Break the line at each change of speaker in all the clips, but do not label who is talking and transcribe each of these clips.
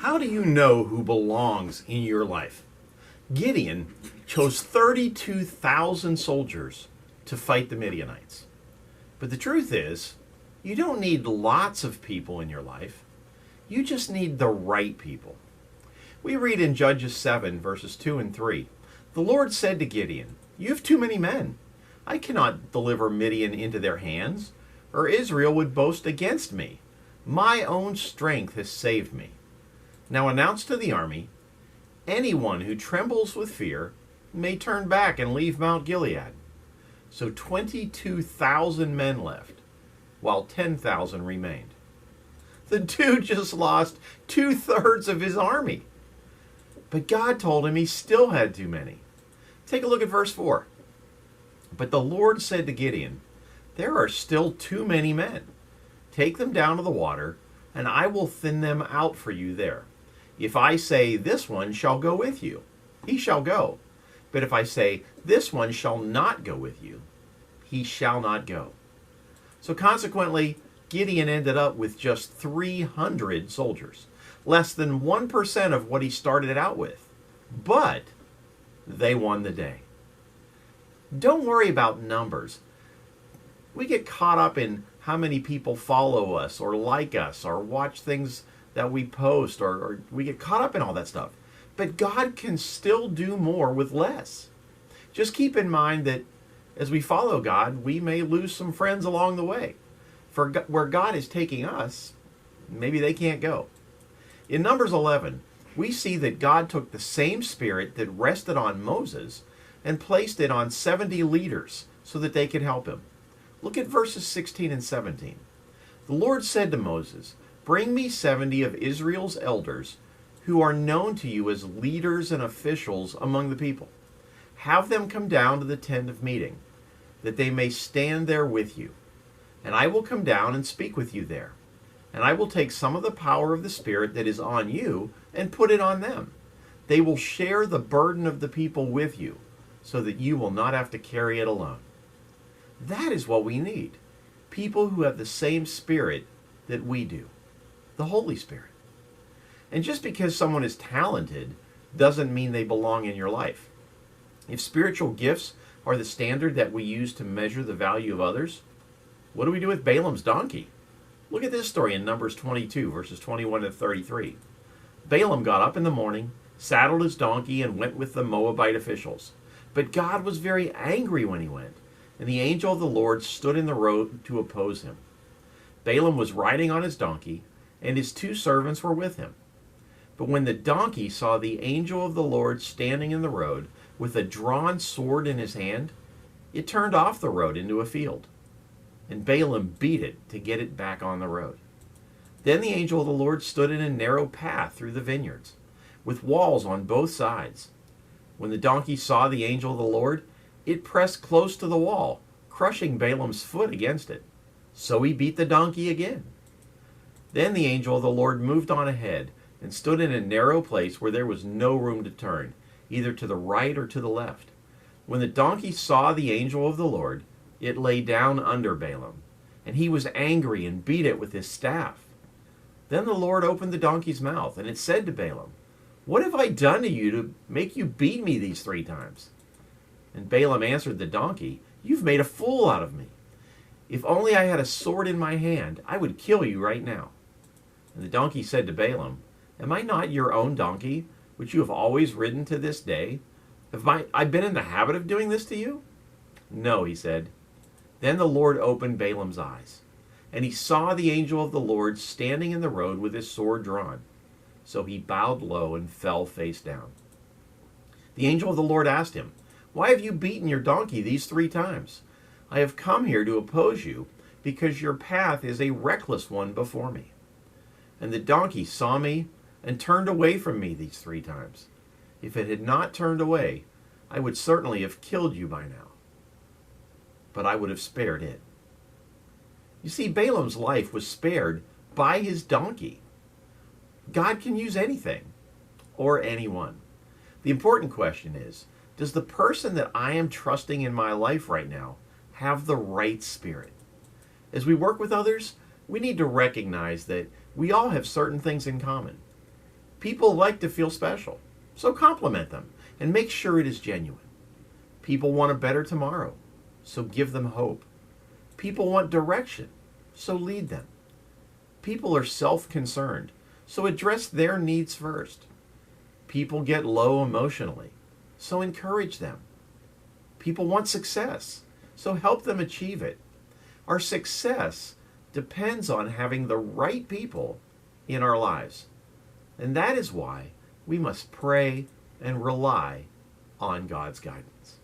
How do you know who belongs in your life? Gideon chose 32,000 soldiers to fight the Midianites. But the truth is, you don't need lots of people in your life. You just need the right people. We read in Judges 7, verses 2 and 3, "The Lord said to Gideon, 'You have too many men. I cannot deliver Midian into their hands, or Israel would boast against me. My own strength has saved me. Now announce to the army, anyone who trembles with fear may turn back and leave Mount Gilead.' So 22,000 men left, while 10,000 remained." The dude just lost 2/3 of his army. But God told him he still had too many. Take a look at verse 4. "But the Lord said to Gideon, 'There are still too many men. Take them down to the water, and I will thin them out for you there. If I say, this one shall go with you, he shall go. But if I say, this one shall not go with you, he shall not go.'" So consequently, Gideon ended up with just 300 soldiers, less than 1% of what he started out with. But they won the day. Don't worry about numbers. We get caught up in how many people follow us or like us or watch things that we post, or we get caught up in all that stuff. But God can still do more with less. Just keep in mind that as we follow God, we may lose some friends along the way. For where God is taking us, maybe they can't go. In Numbers 11, we see that God took the same spirit that rested on Moses and placed it on 70 leaders so that they could help him. Look at verses 16 and 17. "The Lord said to Moses, 'Bring me 70 of Israel's elders who are known to you as leaders and officials among the people. Have them come down to the tent of meeting, that they may stand there with you. And I will come down and speak with you there. And I will take some of the power of the Spirit that is on you and put it on them. They will share the burden of the people with you, so that you will not have to carry it alone.'" That is what we need. People who have the same Spirit that we do. The Holy Spirit. And just because someone is talented doesn't mean they belong in your life. If spiritual gifts are the standard that we use to measure the value of others, what do we do with Balaam's donkey? Look at this story in Numbers 22, verses 21 to 33. "Balaam got up in the morning, saddled his donkey, and went with the Moabite officials. But God was very angry when he went, and the angel of the Lord stood in the road to oppose him. Balaam was riding on his donkey, and his 2 servants were with him. But when the donkey saw the angel of the Lord standing in the road with a drawn sword in his hand, it turned off the road into a field. And Balaam beat it to get it back on the road. Then the angel of the Lord stood in a narrow path through the vineyards, with walls on both sides. When the donkey saw the angel of the Lord, it pressed close to the wall, crushing Balaam's foot against it. So he beat the donkey again. Then the angel of the Lord moved on ahead and stood in a narrow place where there was no room to turn, either to the right or to the left. When the donkey saw the angel of the Lord, it lay down under Balaam, and he was angry and beat it with his staff. Then the Lord opened the donkey's mouth, and it said to Balaam, 'What have I done to you to make you beat me these 3 times? And Balaam answered the donkey, 'You've made a fool out of me. If only I had a sword in my hand, I would kill you right now.' And the donkey said to Balaam, 'Am I not your own donkey, which you have always ridden to this day? Have I been in the habit of doing this to you?' 'No,' he said. Then the Lord opened Balaam's eyes, and he saw the angel of the Lord standing in the road with his sword drawn. So he bowed low and fell face down. The angel of the Lord asked him, 'Why have you beaten your donkey these 3 times? I have come here to oppose you, because your path is a reckless one before me. And the donkey saw me and turned away from me these 3 times. If it had not turned away, I would certainly have killed you by now. But I would have spared it.'" You see, Balaam's life was spared by his donkey. God can use anything or anyone. The important question is, does the person that I am trusting in my life right now have the right spirit? As we work with others, we need to recognize that we all have certain things in common. People like to feel special, so compliment them and make sure it is genuine. People want a better tomorrow, so give them hope. People want direction, so lead them. People are self-concerned, so address their needs first. People get low emotionally, so encourage them. People want success, so help them achieve it. Our success depends on having the right people in our lives. And that is why we must pray and rely on God's guidance.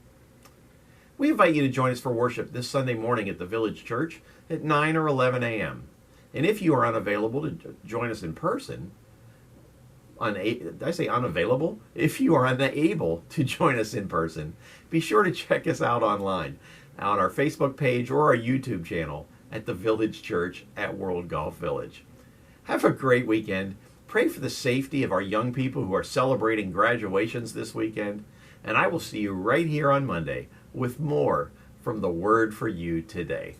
We invite you to join us for worship this Sunday morning at the Village Church at 9 or 11 a.m. And if you are unavailable to join us in person, did I say unavailable? If you are unable to join us in person, be sure to check us out online on our Facebook page or our YouTube channel at the Village Church at World Golf Village. Have a great weekend. Pray for the safety of our young people who are celebrating graduations this weekend. And I will see you right here on Monday with more from the Word for You today.